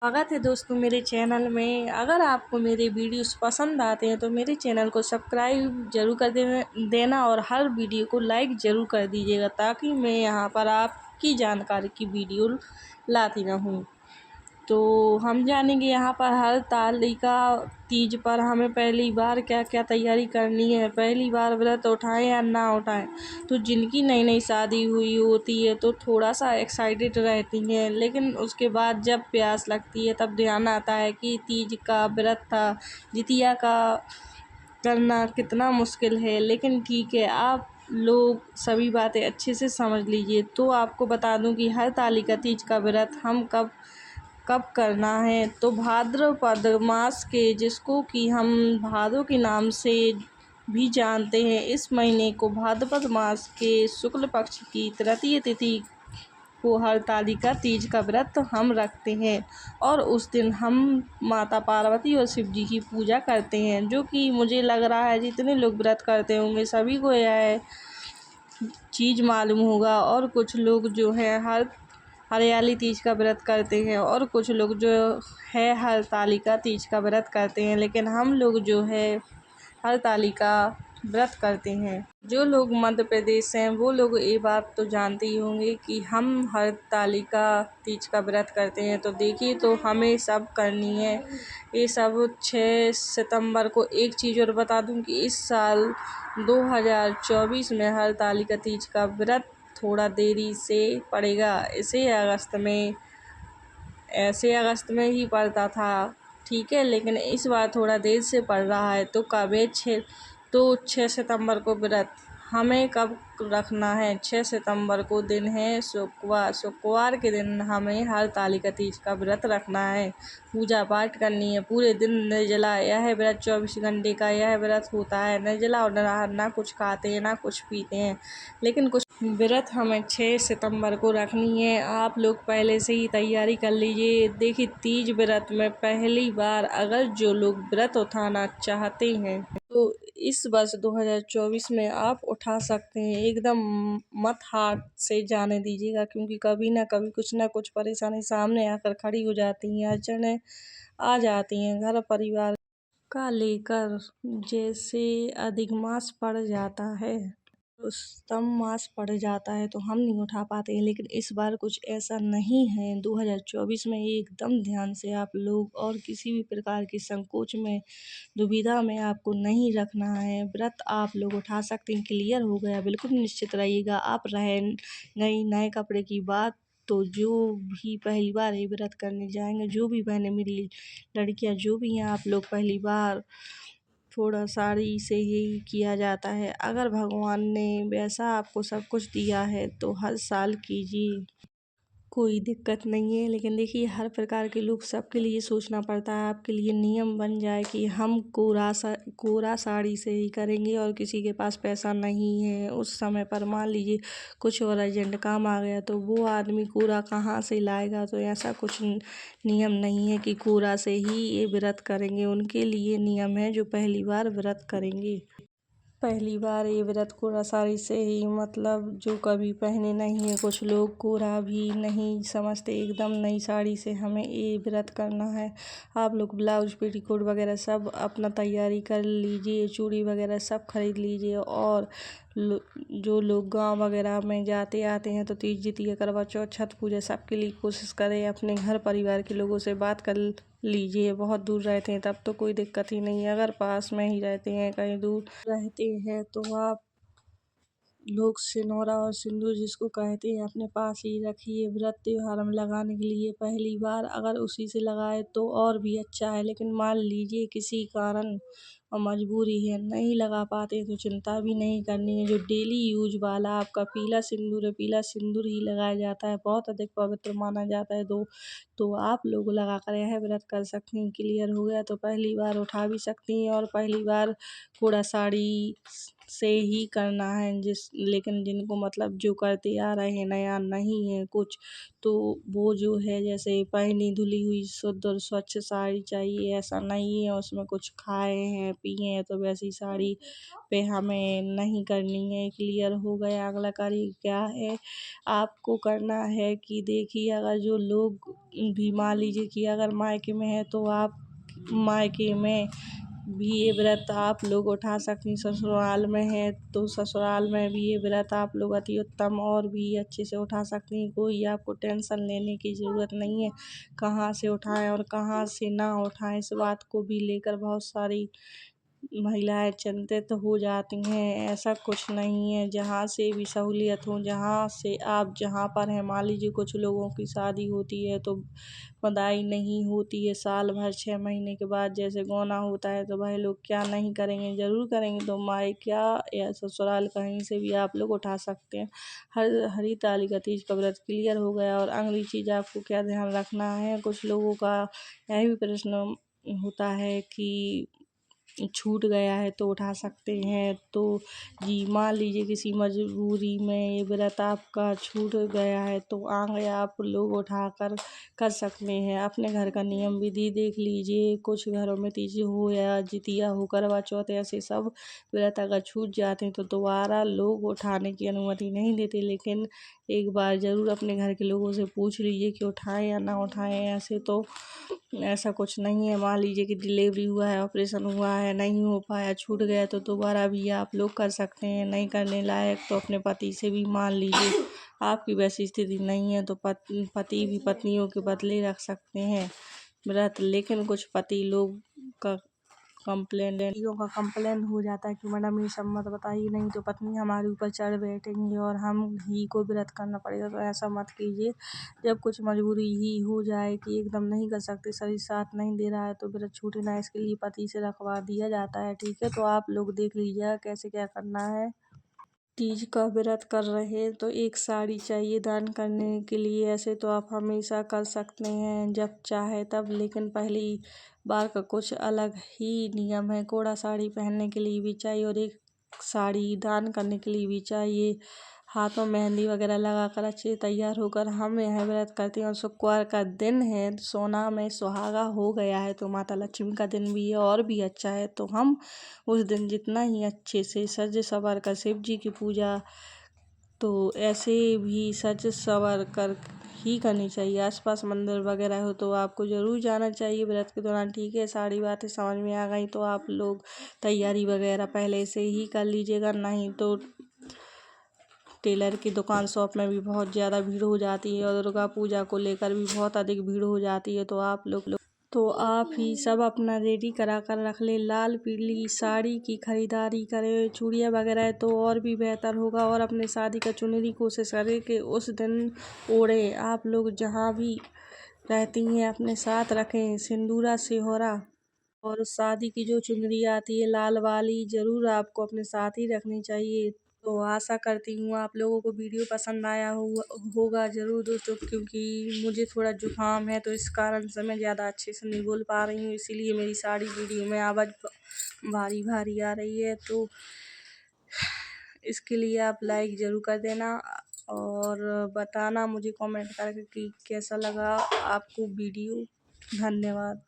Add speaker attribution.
Speaker 1: स्वागत है दोस्तों मेरे चैनल में। अगर आपको मेरे वीडियोस पसंद आते हैं तो मेरे चैनल को सब्सक्राइब जरूर कर देना और हर वीडियो को लाइक ज़रूर कर दीजिएगा, ताकि मैं यहाँ पर आपकी जानकारी की वीडियो लाती रहूँ। तो हम जानेंगे यहाँ पर हरतालिका तीज पर हमें पहली बार क्या क्या तैयारी करनी है। पहली बार व्रत उठाएं या ना उठाएं, तो जिनकी नई नई शादी हुई होती है तो थोड़ा सा एक्साइटेड रहती हैं, लेकिन उसके बाद जब प्यास लगती है तब ध्यान आता है कि तीज का व्रत था, जितिया का करना कितना मुश्किल है। लेकिन ठीक है, आप लोग सभी बातें अच्छे से समझ लीजिए। तो आपको बता दूं कि हरतालिका तीज का व्रत हम कब कब करना है। तो भाद्रपद मास के, जिसको कि हम भादो के नाम से भी जानते हैं, इस महीने को भाद्रपद मास के शुक्ल पक्ष की तृतीय तिथि को हरतालिका तीज का व्रत हम रखते हैं। और उस दिन हम माता पार्वती और शिव जी की पूजा करते हैं, जो कि मुझे लग रहा है जितने लोग व्रत करते होंगे सभी को यह चीज़ मालूम होगा। और कुछ लोग जो है हरियाली तीज का व्रत करते हैं, और कुछ लोग जो है हरतालिका तीज का व्रत करते हैं, लेकिन हम लोग जो है हरतालिका व्रत करते हैं। जो लोग मध्य प्रदेश से हैं वो लोग ये बात तो जानते ही होंगे कि हम हरतालिका तीज का व्रत करते हैं। तो देखिए, तो हमें सब करनी है ये सब। 6 सितंबर को एक चीज़ और बता दूं कि इस साल 2024 में हरतालिका तीज का व्रत थोड़ा देरी से पड़ेगा। ऐसे अगस्त में ही पड़ता था, ठीक है, लेकिन इस बार थोड़ा देर से पड़ रहा है। तो कब है? 6 सितंबर को व्रत हमें कब रखना है? 6 सितंबर को दिन है शुक्रवार के दिन हमें हरतालिका तीज का व्रत रखना है। पूजा पाठ करनी है, पूरे दिन निर्जला। यह व्रत 24 घंटे का यह व्रत होता है। निर्जला और ना कुछ खाते हैं ना कुछ पीते हैं। लेकिन कुछ व्रत हमें 6 सितंबर को रखनी है। आप लोग पहले से ही तैयारी कर लीजिए। देखिए, तीज व्रत में पहली बार अगर जो लोग व्रत उठाना चाहते हैं तो इस वर्ष 2024 में आप उठा सकते हैं। एकदम मत हाथ से जाने दीजिएगा, क्योंकि कभी ना कभी कुछ ना कुछ परेशानी सामने आकर खड़ी हो जाती हैं, अड़चनें आ जाती हैं घर परिवार का लेकर। जैसे अधिक मास पड़ जाता है, रुस्तम मास पड़ जाता है, तो हम नहीं उठा पाते हैं। लेकिन इस बार कुछ ऐसा नहीं है। 2024 में एकदम ध्यान से आप लोग, और किसी भी प्रकार की संकोच में दुविधा में आपको नहीं रखना है। व्रत आप लोग उठा सकते हैं। क्लियर हो गया? बिल्कुल निश्चित रहिएगा। आप रहे गई नए कपड़े की बात, तो जो भी पहली बार ये व्रत करने जाएंगे, जो भी बहनें मेरी लड़कियां जो भी हैं, आप लोग पहली बार थोड़ा साड़ी से ही किया जाता है। अगर भगवान ने वैसा आपको सब कुछ दिया है तो हर साल कीजिए, कोई दिक्कत नहीं है। लेकिन देखिए, हर प्रकार के लोग, सबके लिए सोचना पड़ता है। आपके लिए नियम बन जाए कि हम कोरा साड़ी से ही करेंगे, और किसी के पास पैसा नहीं है उस समय पर, मान लीजिए कुछ और अर्जेंट काम आ गया, तो वो आदमी कोरा कहाँ से लाएगा। तो ऐसा कुछ नियम नहीं है कि कोरा से ही ये व्रत करेंगे। उनके लिए नियम है जो पहली बार व्रत करेंगे। पहली बार ये व्रत कोरा साड़ी से ही, मतलब जो कभी पहने नहीं है। कुछ लोग कोरा भी नहीं समझते, एकदम नई साड़ी से हमें ये व्रत करना है। आप लोग ब्लाउज पेटीकोट वगैरह सब अपना तैयारी कर लीजिए, चूड़ी वगैरह सब खरीद लीजिए। और जो लोग गांव वगैरह में जाते आते हैं तो तीज जितिया करवा चौथ छठ पूजा सबके लिए कोशिश करें। अपने घर परिवार के लोगों से बात कर लीजिए। बहुत दूर रहते हैं तब तो कोई दिक्कत ही नहीं है। अगर पास में ही रहते हैं, कहीं दूर रहते हैं, तो आप लोग सिनौरा और सिंदूर जिसको कहते हैं अपने पास ही रखिए। व्रत त्योहार में लगाने के लिए पहली बार अगर उसी से लगाए तो और भी अच्छा है। लेकिन मान लीजिए किसी कारण और मजबूरी है नहीं लगा पाते, तो चिंता भी नहीं करनी है। जो डेली यूज वाला आपका पीला सिंदूर है, पीला सिंदूर ही लगाया जाता है, बहुत अधिक पवित्र माना जाता है। तो आप लोग लगा कर यह व्रत कर सकती हैं। क्लियर हो गया? तो पहली बार उठा भी सकती हैं, और पहली बार कोड़ा साड़ी से ही करना है, लेकिन जिनको मतलब जो करते आ रहे हैं, नया नहीं है कुछ, तो वो जो है जैसे पहनी धुली हुई शुद्ध और स्वच्छ साड़ी चाहिए, ऐसा नहीं है उसमें कुछ खाए हैं पिए हैं, तो वैसी साड़ी पे हमें नहीं करनी है। क्लियर हो गया? अगला कार्य क्या है आपको करना है कि देखिए, अगर जो लोग भी मान लीजिए कि अगर मायके में है तो आप मायके में भी ये व्रत आप लोग उठा सकती, ससुराल में है तो ससुराल में भी ये व्रत आप लोग अति उत्तम और भी अच्छे से उठा सकती हैं। कोई आपको टेंशन लेने की ज़रूरत नहीं है कहाँ से उठाएं और कहाँ से ना उठाएं। इस बात को भी लेकर बहुत सारी महिलाएं चिंतित हो जाती हैं। ऐसा कुछ नहीं है, जहाँ से भी सहूलियत हो, जहाँ से आप जहाँ पर हैं, मान लीजिए कुछ लोगों की शादी होती है तो बधाई नहीं होती है साल भर 6 महीने के बाद, जैसे गौना होता है, तो भाई लोग क्या नहीं करेंगे, ज़रूर करेंगे। तो मायका या ससुराल कहीं से भी आप लोग उठा सकते हैं। हरिताली का तीज का व्रत क्लियर हो गया। और अगली चीज़ आपको क्या ध्यान रखना है, कुछ लोगों का यह भी प्रश्न होता है कि छूट गया है तो उठा सकते हैं। तो जी, मान लीजिए किसी मजबूरी में ये व्रत आपका छूट गया है तो आगे आप लोग उठा कर सकते हैं। अपने घर का नियम विधि देख लीजिए, कुछ घरों में तीज हो या जितिया हो, करवा चौथ, ऐसे सब व्रत अगर छूट जाते हैं तो दोबारा लोग उठाने की अनुमति नहीं देते। लेकिन एक बार ज़रूर अपने घर के लोगों से पूछ लीजिए कि उठाएं या ना उठाएं। ऐसे तो ऐसा कुछ नहीं है, मान लीजिए कि डिलीवरी हुआ है, ऑपरेशन हुआ है, नहीं हो पाया, छूट गया, तो दोबारा भी आप लोग कर सकते हैं। नहीं करने लायक तो अपने पति से भी मान लीजिए, आपकी वैसी स्थिति नहीं है तो पति भी पत्नियों के बदले रख सकते हैं व्रत। लेकिन कुछ पति लोग का कंप्लेन हो जाता है कि मैडम ये सब मत बताइए, नहीं तो पत्नी हमारे ऊपर चढ़ बैठेंगी और हम ही को व्रत करना पड़ेगा। तो ऐसा मत कीजिए। जब कुछ मजबूरी ही हो जाए कि एकदम नहीं कर सकते, शरीर साथ नहीं दे रहा है, तो व्रत छूटे ना, इसके लिए पति से रखवा दिया जाता है। ठीक है, तो आप लोग देख लीजिएगा कैसे क्या करना है। तीज का व्रत कर रहे हैं तो एक साड़ी चाहिए दान करने के लिए। ऐसे तो आप हमेशा कर सकते हैं जब चाहे तब, लेकिन पहली बार का कुछ अलग ही नियम है। कोड़ा साड़ी पहनने के लिए भी चाहिए और एक साड़ी दान करने के लिए भी चाहिए। हाथों मेहंदी वगैरह लगा कर अच्छे से तैयार होकर हम यह व्रत करते हैं। और शुक्रवार का दिन है, सोना में सुहागा हो गया है, तो माता लक्ष्मी का दिन भी है और भी अच्छा है। तो हम उस दिन जितना ही अच्छे से सज सवर कर शिव जी की पूजा तो ऐसे भी सज सवर कर ही करनी चाहिए। आसपास मंदिर वगैरह हो तो आपको ज़रूर जाना चाहिए व्रत के दौरान। ठीक है, सारी बातें समझ में आ गई तो आप लोग तैयारी वगैरह पहले से ही कर लीजिएगा, नहीं तो टेलर की दुकान शॉप में भी बहुत ज़्यादा भीड़ हो जाती है और दुर्गा पूजा को लेकर भी बहुत अधिक भीड़ हो जाती है। तो आप ही सब अपना रेडी करा कर रख ले। लाल पीली साड़ी की खरीदारी करें, चूड़ियाँ वगैरह तो और भी बेहतर होगा। और अपने शादी का चुनरी कोशिश करें कि उस दिन ओढ़े। आप लोग जहाँ भी रहती हैं अपने साथ रखें सिंदूरा सिहोरा। और शादी की जो चुनरी आती है लाल वाली, ज़रूर आपको अपने साथ ही रखनी चाहिए। तो आशा करती हूँ आप लोगों को वीडियो पसंद आया होगा ज़रूर दोस्तों, क्योंकि मुझे थोड़ा जुकाम है तो इस कारण से मैं ज़्यादा अच्छे से नहीं बोल पा रही हूँ, इसीलिए मेरी सारी वीडियो में आवाज़ भारी भारी आ रही है। तो इसके लिए आप लाइक ज़रूर कर देना और बताना मुझे कमेंट करके कि कैसा लगा आपको वीडियो। धन्यवाद।